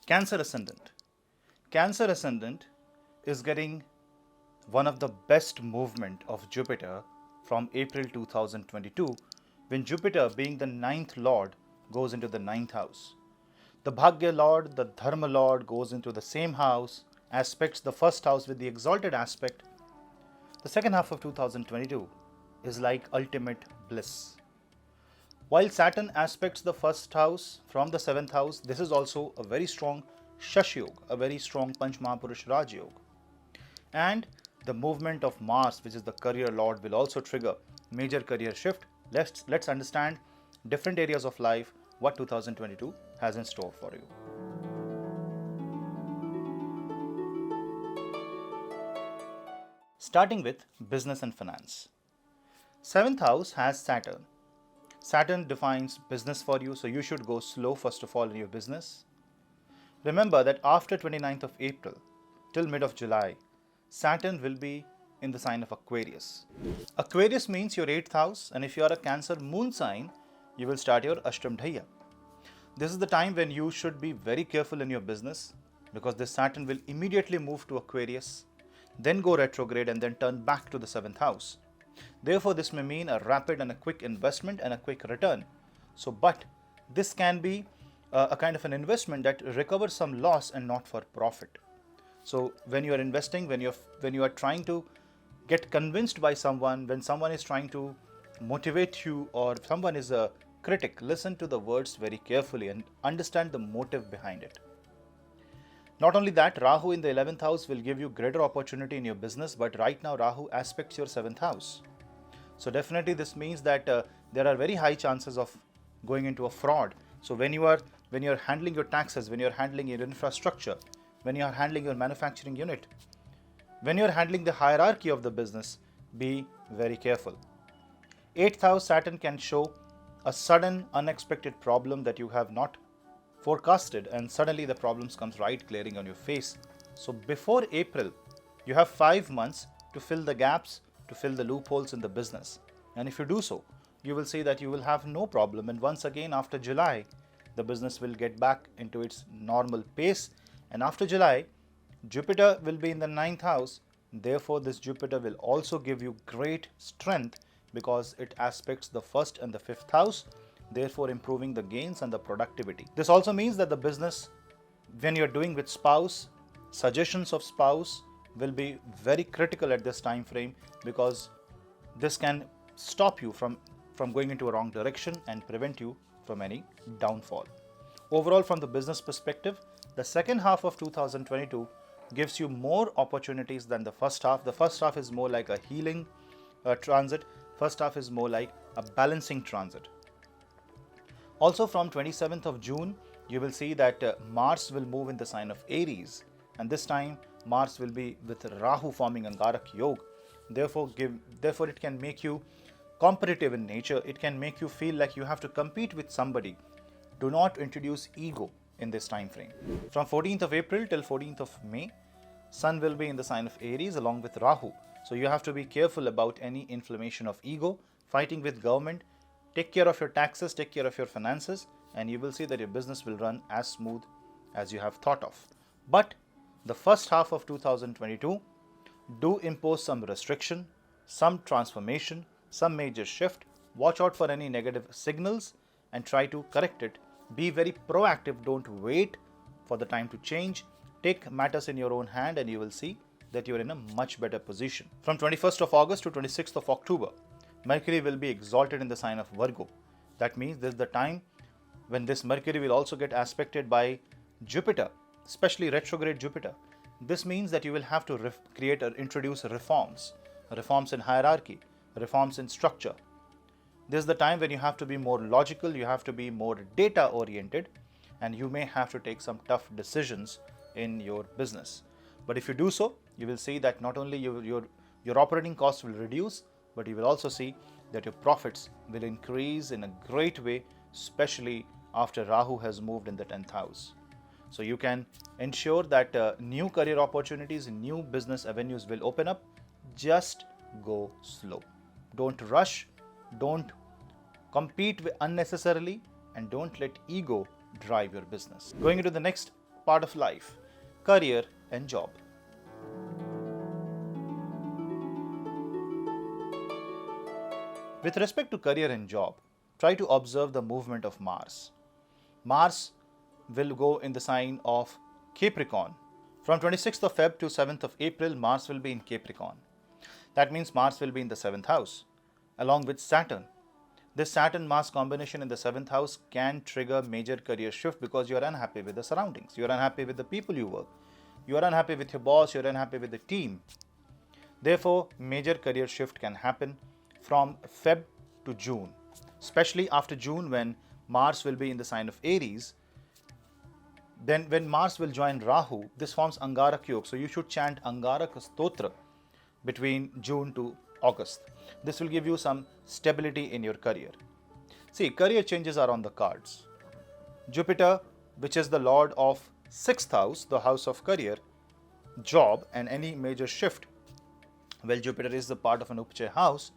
Cancer Ascendant. Cancer Ascendant is getting one of the best movement of Jupiter from April 2022 when Jupiter, being the ninth lord, goes into the ninth house. The Bhagya Lord, the Dharma Lord, goes into the same house, aspects the first house with the exalted aspect. The second half of 2022 is like ultimate bliss. While Saturn aspects the first house from the seventh house, this is also a very strong Shash Yoga, a very strong Panch Mahapurush Raj Yoga. And the movement of Mars, which is the career lord, will also trigger major career shift. Let's understand different areas of life, what 2022 has in store for you. Starting with business and finance. Seventh house has Saturn. Saturn defines business for you, so you should go slow first of all in your business. Remember that after 29th of April till mid of July, Saturn will be in the sign of Aquarius. Aquarius means your 8th house, and if you are a Cancer moon sign, you will start your Ashtam Dhaya. This is the time when you should be very careful in your business because this Saturn will immediately move to Aquarius, then go retrograde and then turn back to the 7th house. Therefore, this may mean a rapid and a quick investment and a quick return. But this can be a kind of an investment that recovers some loss and not for profit. So when you are investing, when you are trying to get convinced by someone, when someone is trying to motivate you or someone is a critic, listen to the words very carefully and understand the motive behind it. Not only that, Rahu in the 11th house will give you greater opportunity in your business, but right now Rahu aspects your 7th house. So definitely this means that there are very high chances of going into a fraud. So when you are handling your taxes, when you are handling your infrastructure, when you are handling your manufacturing unit, when you are handling the hierarchy of the business, be very careful. 8th house Saturn can show a sudden unexpected problem that you have not forecasted, and suddenly the problems comes right glaring on your face. So before April, you have 5 months to fill the gaps, to fill the loopholes in the business. And if you do so, you will see that you will have no problem. And once again, after July, the business will get back into its normal pace. And after July, Jupiter will be in the 9th house. Therefore, this Jupiter will also give you great strength because it aspects the 1st and the 5th house, therefore improving the gains and the productivity. This also means that the business, when you're doing with spouse, suggestions of spouse will be very critical at this time frame because this can stop you from going into a wrong direction and prevent you from any downfall. Overall, from the business perspective, the second half of 2022 gives you more opportunities than the first half. The first half is more like a healing transit. First half is more like a balancing transit. Also from 27th of June, you will see that Mars will move in the sign of Aries, and this time Mars will be with Rahu forming Angarak Yoga. Therefore it can make you competitive in nature. It can make you feel like you have to compete with somebody. Do not introduce ego in this time frame. From 14th of April till 14th of May, Sun will be in the sign of Aries along with Rahu. So you have to be careful about any inflammation of ego, fighting with government. Take care of your taxes, take care of your finances, and you will see that your business will run as smooth as you have thought of. But the first half of 2022, do impose some restriction, some transformation, some major shift. Watch out for any negative signals and try to correct it. Be very proactive. Don't wait for the time to change. Take matters in your own hand and you will see that you're in a much better position. From 21st of August to 26th of October, Mercury will be exalted in the sign of Virgo. That means this is the time when this Mercury will also get aspected by Jupiter, especially retrograde Jupiter. This means that you will have to create or introduce reforms in hierarchy, reforms in structure. This is the time when you have to be more logical, you have to be more data oriented, and you may have to take some tough decisions in your business. But if you do so, you will see that not only your operating costs will reduce, but you will also see that your profits will increase in a great way, especially after Rahu has moved in the 10th house. So you can ensure that new career opportunities, new business avenues will open up. Just go slow. Don't rush, don't compete unnecessarily, and don't let ego drive your business. Going into the next part of life, career and job. With respect to career and job, try to observe the movement of Mars. Mars will go in the sign of Capricorn. From 26th of Feb to 7th of April, Mars will be in Capricorn. That means Mars will be in the 7th house, along with Saturn. This Saturn-Mars combination in the 7th house can trigger major career shift because you are unhappy with the surroundings. You are unhappy with the people you work. You are unhappy with your boss. You are unhappy with the team. Therefore, major career shift can happen from Feb to June, especially after June when Mars will be in the sign of Aries. Then when Mars will join Rahu, this forms Angarak Yoga. So you should chant Angaraka Stotra between June to August. This will give you some stability in your career. See, career changes are on the cards. Jupiter, which is the lord of 6th house, the house of career, job and any major shift. Well, Jupiter is the part of an Upachaya house,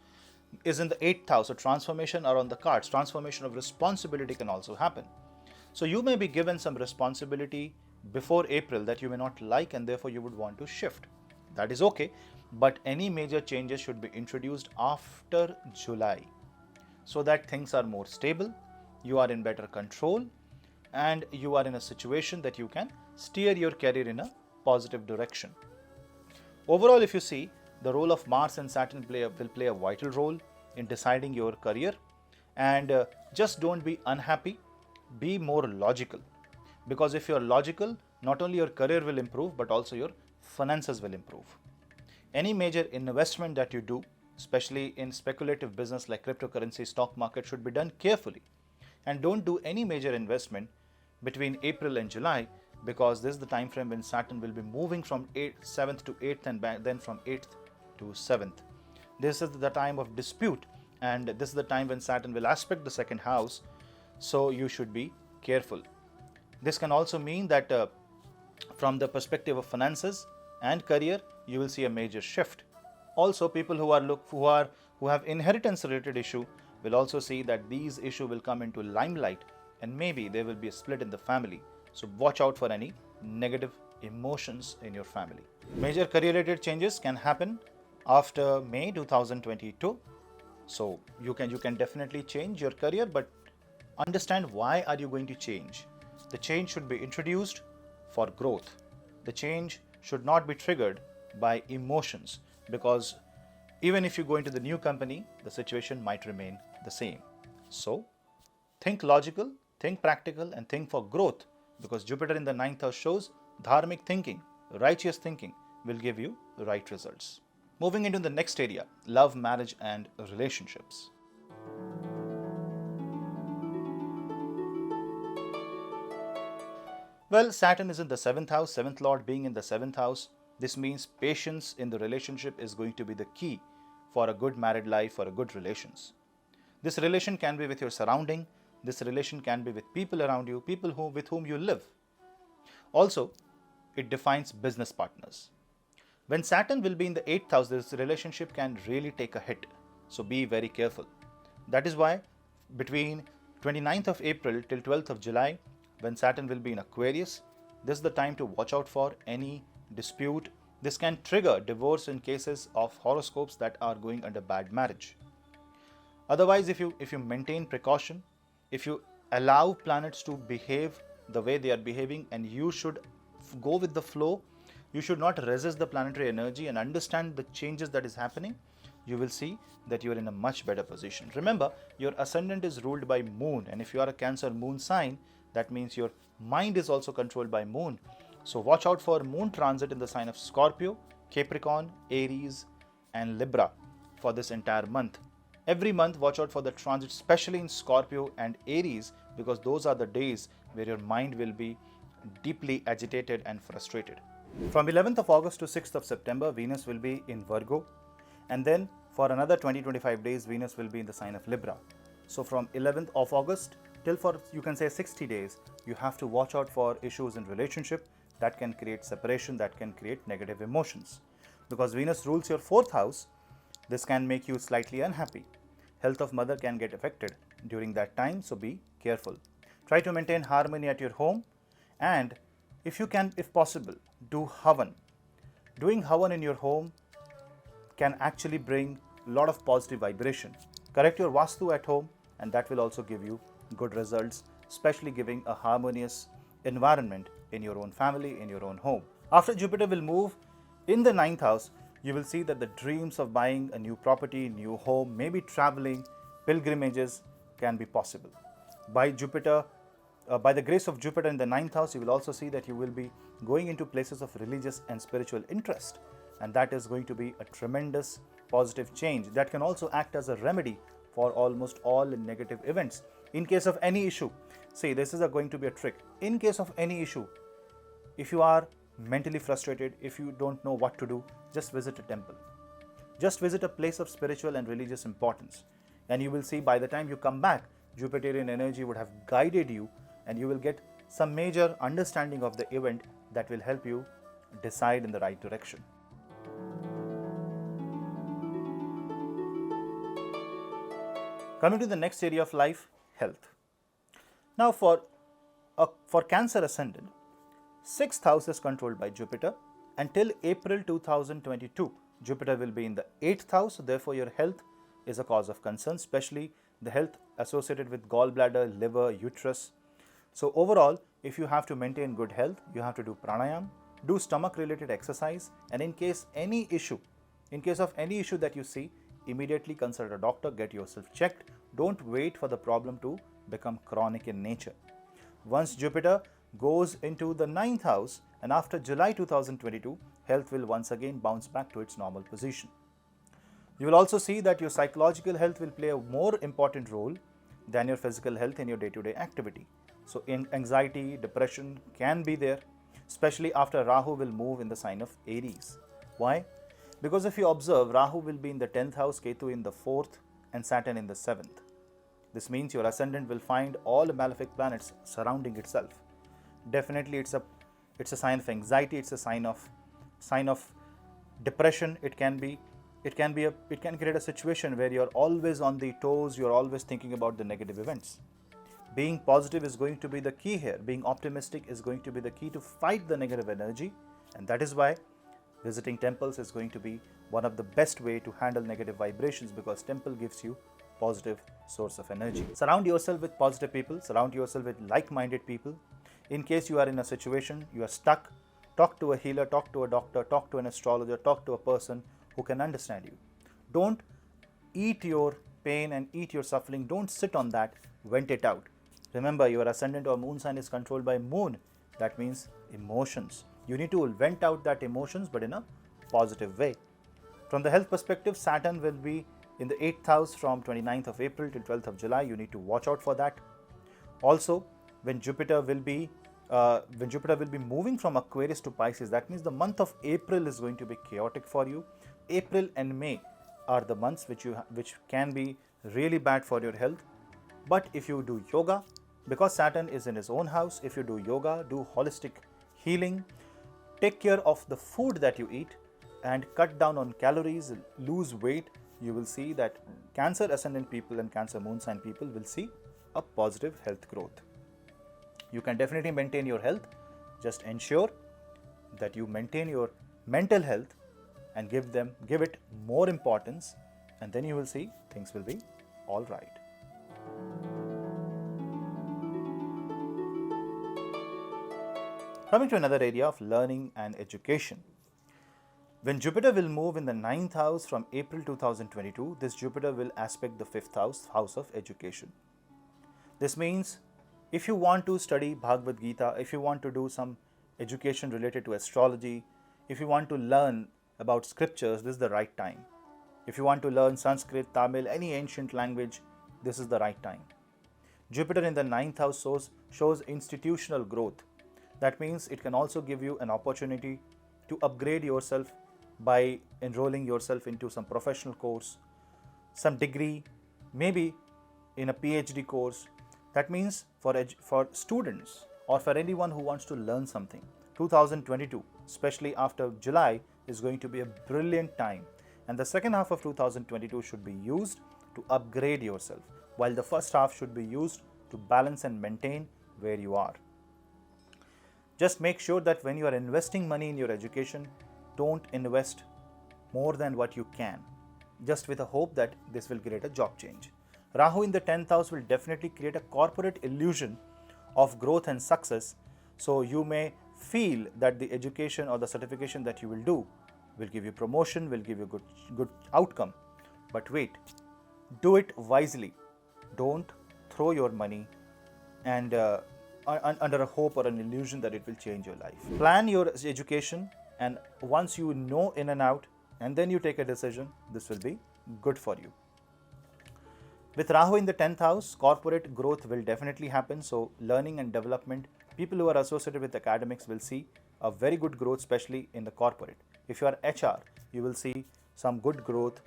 is in the 8th house. So transformation are on the cards. Transformation of responsibility can also happen. So you may be given some responsibility before April that you may not like and therefore you would want to shift. That is okay, but any major changes should be introduced after July so that things are more stable, you are in better control and you are in a situation that you can steer your career in a positive direction. Overall, if you see, the role of Mars and Saturn will play a vital role in deciding your career, and just don't be unhappy, be more logical, because if you're logical, not only your career will improve but also your finances will improve. Any major investment that you do, especially in speculative business like cryptocurrency, stock market, should be done carefully, and don't do any major investment between April and July, because this is the time frame when Saturn will be moving from 7th to 8th and then from 8th to 7th. This is the time of dispute, and this is the time when Saturn will aspect the 2nd house, so you should be careful. This can also mean that from the perspective of finances and career, you will see a major shift. Also, people who have inheritance related issue will also see that these issues will come into limelight, and maybe there will be a split in the family. So watch out for any negative emotions in your family. Major career related changes can happen after May 2022. So you can definitely change your career, but understand why are you going to change. The change should be introduced for growth. The change should not be triggered by emotions, because even if you go into the new company, the situation might remain the same. So think logical, think practical and think for growth, because Jupiter in the 9th house shows dharmic thinking, righteous thinking will give you the right results. Moving into the next area, love, marriage and relationships. Well, Saturn is in the 7th house, 7th lord being in the 7th house. This means patience in the relationship is going to be the key for a good married life or a good relations. This relation can be with your surrounding. This relation can be with people around you, people with whom you live. Also, it defines business partners. When Saturn will be in the 8th house, this relationship can really take a hit. So be very careful. That is why between 29th of April till 12th of July, when Saturn will be in Aquarius, this is the time to watch out for any dispute. This can trigger divorce in cases of horoscopes that are going under bad marriage. Otherwise, if you maintain precaution, if you allow planets to behave the way they are behaving, and you should go with the flow, you should not resist the planetary energy and understand the changes that is happening, you will see that you are in a much better position. Remember, your ascendant is ruled by moon, and if you are a Cancer moon sign, that means your mind is also controlled by moon. So watch out for moon transit in the sign of Scorpio, Capricorn, Aries and Libra for this entire month. Every month watch out for the transit, especially in Scorpio and Aries, because those are the days where your mind will be deeply agitated and frustrated. From 11th of August to 6th of September, Venus will be in Virgo, and then for another 20-25 days, Venus will be in the sign of Libra. So from 11th of August till for, you can say, 60 days, you have to watch out for issues in relationship that can create separation, that can create negative emotions. Because Venus rules your 4th house, this can make you slightly unhappy. Health of mother can get affected during that time, so be careful. Try to maintain harmony at your home, and If you can, if possible, do Havan. Doing Havan in your home can actually bring a lot of positive vibration. Correct your Vastu at home, and that will also give you good results, especially giving a harmonious environment in your own family, in your own home. After Jupiter will move in the ninth house, you will see that the dreams of buying a new property, new home, maybe traveling, pilgrimages can be possible. By Jupiter, by the grace of Jupiter in the ninth house, you will also see that you will be going into places of religious and spiritual interest, and that is going to be a tremendous positive change that can also act as a remedy for almost all negative events. In case of any issue, see, this is going to be a trick. In case of any issue, if you are mentally frustrated, if you don't know what to do, just visit a temple. Just visit a place of spiritual and religious importance, and you will see by the time you come back, Jupiterian energy would have guided you, and you will get some major understanding of the event that will help you decide in the right direction. Coming to the next area of life, health. Now for Cancer ascendant, 6th house is controlled by Jupiter. Until April 2022, Jupiter will be in the 8th house. Therefore, your health is a cause of concern, especially the health associated with gallbladder, liver, uterus. So overall, if you have to maintain good health, you have to do pranayam, do stomach related exercise, and in case of any issue that you see, immediately consult a doctor, get yourself checked. Don't wait for the problem to become chronic in nature. Once Jupiter goes into the 9th house, and after July 2022, health will once again bounce back to its normal position. You will also see that your psychological health will play a more important role than your physical health in your day-to-day activity. So anxiety, depression can be there, especially after Rahu will move in the sign of Aries. Why? Because if you observe, Rahu will be in the 10th house, Ketu in the 4th, and Saturn in the 7th. This means your ascendant will find all the malefic planets surrounding itself. Definitely, it's a sign of anxiety. It's a sign of depression. It can create a situation where you're always on the toes. You're always thinking about the negative events. Being positive is going to be the key here. Being optimistic is going to be the key to fight the negative energy, and that is why visiting temples is going to be one of the best way to handle negative vibrations, because temple gives you positive source of energy. Surround yourself with positive people, surround yourself with like-minded people. In case you are in a situation, you are stuck, talk to a healer, talk to a doctor, talk to an astrologer, talk to a person who can understand you. Don't eat your pain and eat your suffering. Don't sit on that, vent it out. Remember, your ascendant or moon sign is controlled by moon. That means emotions. You need to vent out that emotions, but in a positive way. From the health perspective, Saturn will be in the 8th house from 29th of April till 12th of July. You need to watch out for that. Also, when Jupiter will be moving from Aquarius to Pisces, that means the month of April is going to be chaotic for you. April and May are the months which can be really bad for your health. But if you do yoga, because Saturn is in his own house, if you do yoga, do holistic healing, take care of the food that you eat, and cut down on calories, lose weight, you will see that Cancer ascendant people and Cancer moon sign people will see a positive health growth. You can definitely maintain your health. Just ensure that you maintain your mental health and give it more importance, and then you will see things will be all right. Coming to another area of learning and education. When Jupiter will move in the 9th house from April 2022, this Jupiter will aspect the 5th house of education. This means if you want to study Bhagavad Gita, if you want to do some education related to astrology, if you want to learn about scriptures, this is the right time. If you want to learn Sanskrit, Tamil, any ancient language, this is the right time. Jupiter in the 9th house shows institutional growth. That means it can also give you an opportunity to upgrade yourself by enrolling yourself into some professional course, some degree, maybe in a PhD course. That means for students or for anyone who wants to learn something, 2022, especially after July, is going to be a brilliant time. And the second half of 2022 should be used to upgrade yourself, while the first half should be used to balance and maintain where you are. Just make sure that when you are investing money in your education, don't invest more than what you can, just with a hope that this will create a job change. Rahu in the 10th house will definitely create a corporate illusion of growth and success. So you may feel that the education or the certification that you will do will give you promotion, will give you good outcome. But wait, do it wisely. Don't throw your money and under a hope or an illusion that it will change your life. Plan your education, and once you know in and out, and then you take a decision, this will be good for you. With Rahu in the 10th house, corporate growth will definitely happen. So learning and development, people who are associated with academics will see a very good growth, especially in the corporate. If you are HR, you will see some good growth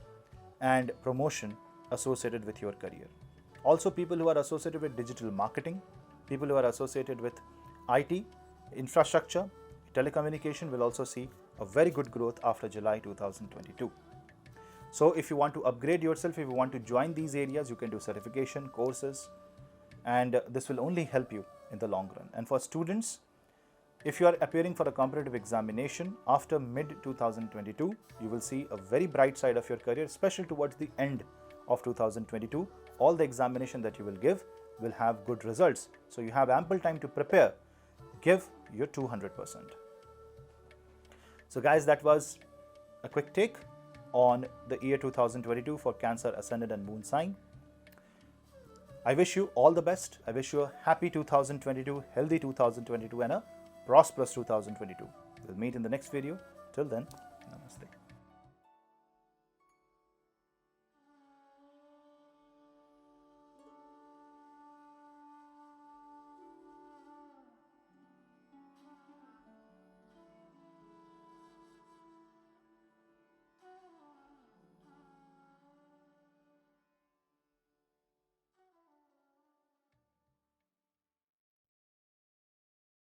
and promotion associated with your career. Also, people who are associated with digital marketing, people who are associated with IT, infrastructure, telecommunication will also see a very good growth after July 2022. So if you want to upgrade yourself, if you want to join these areas, you can do certification, courses, and this will only help you in the long run. And for students, if you are appearing for a competitive examination after mid 2022, you will see a very bright side of your career, especially towards the end of 2022. All the examination that you will give will have good results. So you have ample time to prepare. Give your 200%. So guys, that was a quick take on the year 2022 for Cancer, Ascendant and Moon sign. I wish you all the best. I wish you a happy 2022, healthy 2022 and a prosperous 2022. We'll meet in the next video. Till then,